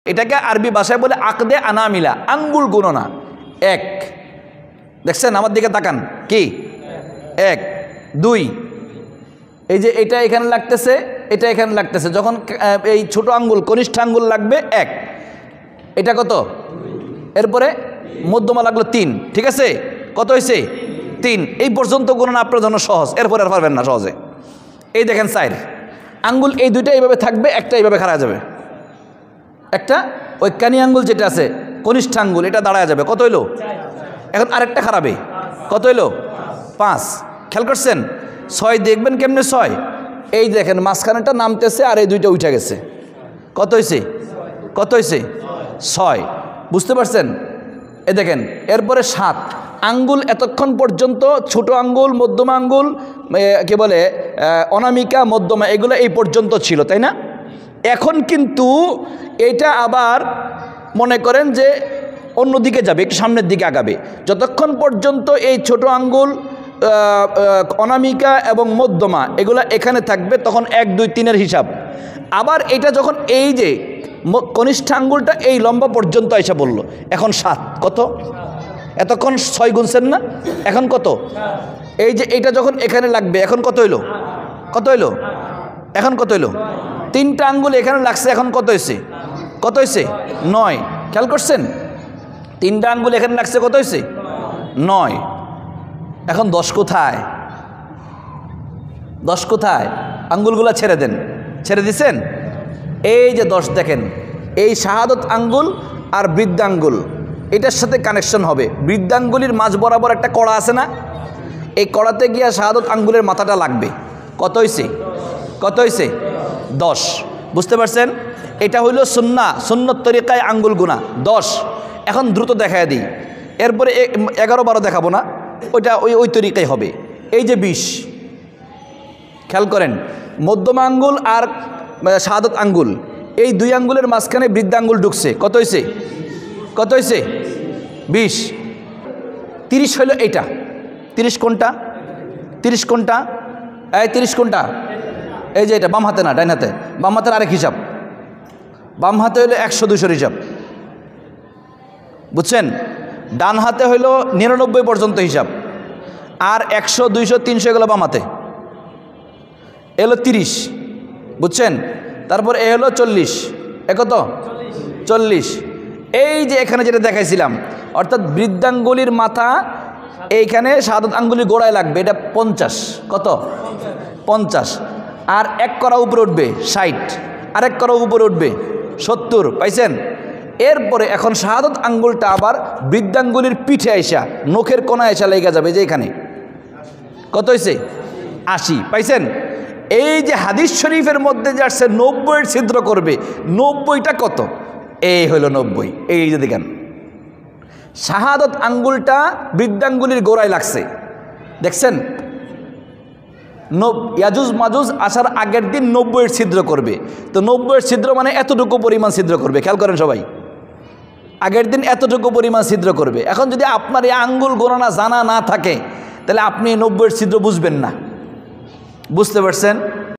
এটাকে আরবি ভাষায় বলে আকদে আনামিলা, আঙ্গুল গণনা। এক, দেখছেন আমার দিকে তাকান, কি এক দুই, এই যে এটা এখানে লাগতেছে, এটা এখানে লাগতেছে, যখন এই ছোট আঙ্গুল কনিষ্ঠ আঙ্গুল লাগবে এক, এটা কত, এরপরে মধ্যমা লাগলো তিন, ঠিক আছে, কত হয়েছে তিন। এই পর্যন্ত গণনা আপনার জন্য সহজ, এরপরে আর পারবেন না সহজে। এই দেখেন চার আঙ্গুল, এই দুইটা এইভাবে থাকবে, একটা এইভাবে খাড়া যাবে, একটা ওই কানি আঙ্গুল যেটা আছে কনিষ্ঠ আঙ্গুল এটা দাঁড়ায় যাবে, কত হইলো, এখন আরেকটা খারাপে কত হইলো পাঁচ। খেয়াল করছেন ছয়, দেখবেন কেমনে ছয়, এই দেখেন মাঝখানেটা নামতেছে আর এই দুইটা উঠে গেছে, কত হয়েছে, কত হয়েছে ছয়, বুঝতে পারছেন। এ দেখেন এরপরে সাত, আঙ্গুল এতক্ষণ পর্যন্ত ছোট আঙ্গুল মধ্যমা আঙ্গুল কি বলে অনামিকা মধ্যমা এগুলো এই পর্যন্ত ছিল, তাই না? এখন কিন্তু এটা আবার মনে করেন যে অন্যদিকে যাবে, একটু সামনের দিকে আগাবে। যতক্ষণ পর্যন্ত এই ছোট আঙ্গুল অনামিকা এবং মধ্যমা এগুলো এখানে থাকবে তখন এক দুই তিনের হিসাব। আবার এটা যখন এই যে কনিষ্ঠ আঙ্গুলটা এই লম্বা পর্যন্ত এসে বলল, এখন সাত, কত, এতক্ষণ ছয় গুনছেন না, এখন কত, এই যে এটা যখন এখানে লাগবে এখন কত হইলো, কত হইলো, এখন কত হইলো, তিনটা আঙ্গুল এখানে লাগছে, এখন কত হয়েছে, কত হয়েছে নয়। খেয়াল করছেন তিনটা আঙ্গুল এখানে লাগছে, কত হয়েছে নয়। এখন 10 কোথায়, 10 কোথায়, আঙ্গুলগুলা ছেড়ে দেন, ছেড়ে দিছেন, এই যে 10 দেখেন, এই শাহাদত আঙ্গুল আর বৃদ্ধাঙ্গুল এটার সাথে কানেকশন হবে। বৃদ্ধাঙ্গুলির মাঝ বরাবর একটা কড়া আছে না, এই কড়াতে গিয়া শাহাদত আঙ্গুলের মাথাটা লাগবে, কত হয়েছে, কত হয়েছে 10, বুঝতে পারছেন। এটা হইল সুন্নত তরিকায় আঙ্গুল গুনা 10। এখন দ্রুত দেখায় দিই, এরপরে 11-12 দেখাবো না, ওইটা ওই তরিকায় হবে। এই যে 20, খেয়াল করেন মধ্যমা আঙ্গুল আর শাহাদত আঙ্গুল এই দুই আঙ্গুলের মাঝখানে বৃদ্ধাঙ্গুল ঢুকছে, কত হয়েছে, কত হয়েছে 20। 30 হইল এইটা, 30 কোনটা, 30 কোনটা, এই 30 কোনটা, এই যে এটা বাম হাতে না ডাইন হাতে, বাম হাতের আরেক হিসাব, বাম হাতে হইলো 100-200 হিসাব, বুঝছেন। ডান হাতে হইল 99 পর্যন্ত হিসাব, আর 100-200-300 এগুলো বাম হাতে, এলো 30, বুঝছেন। তারপর এ হলো 40, এ কত 40। এই যে এখানে যেটা দেখাইছিলাম, অর্থাৎ বৃদ্ধাঙ্গুলির মাথা এইখানে শাহাদত আঙ্গুলি গোড়ায় লাগবে, এটা 50, কত 50, আর এক করা উপরে উঠবে 60, আর এক করা উপরে উঠবে 70, পাইছেন। এরপরে এখন শাহাদত আঙ্গুলটা আবার বৃদ্ধাঙ্গুলির পিঠে আইসা নখের কোনা আইসা লেগে যাবে, যে এখানে কত হয়েছে 80, পাইছেন। এই যে হাদিস শরীফের মধ্যে যে আসছে 90 ছিদ্র করবে, 90টা কত, এই হলো 90। এই যে দেখেন শাহাদত আঙ্গুলটা বৃদ্ধাঙ্গুলির গোড়ায় লাগছে, দেখছেন। ইয়াজুজ মাজুজ আসার আগের দিন 90 ছিদ্র করবে, তো 90 ছিদ্র মানে এতটুকু পরিমাণ ছিদ্র করবে, খেয়াল করেন সবাই, আগের দিন এতটুকু পরিমাণ ছিদ্র করবে। এখন যদি আপনার এই আঙ্গুল গণনা জানা না থাকে তাহলে আপনি 90 ছিদ্র বুঝবেন না, বুঝতে পারছেন।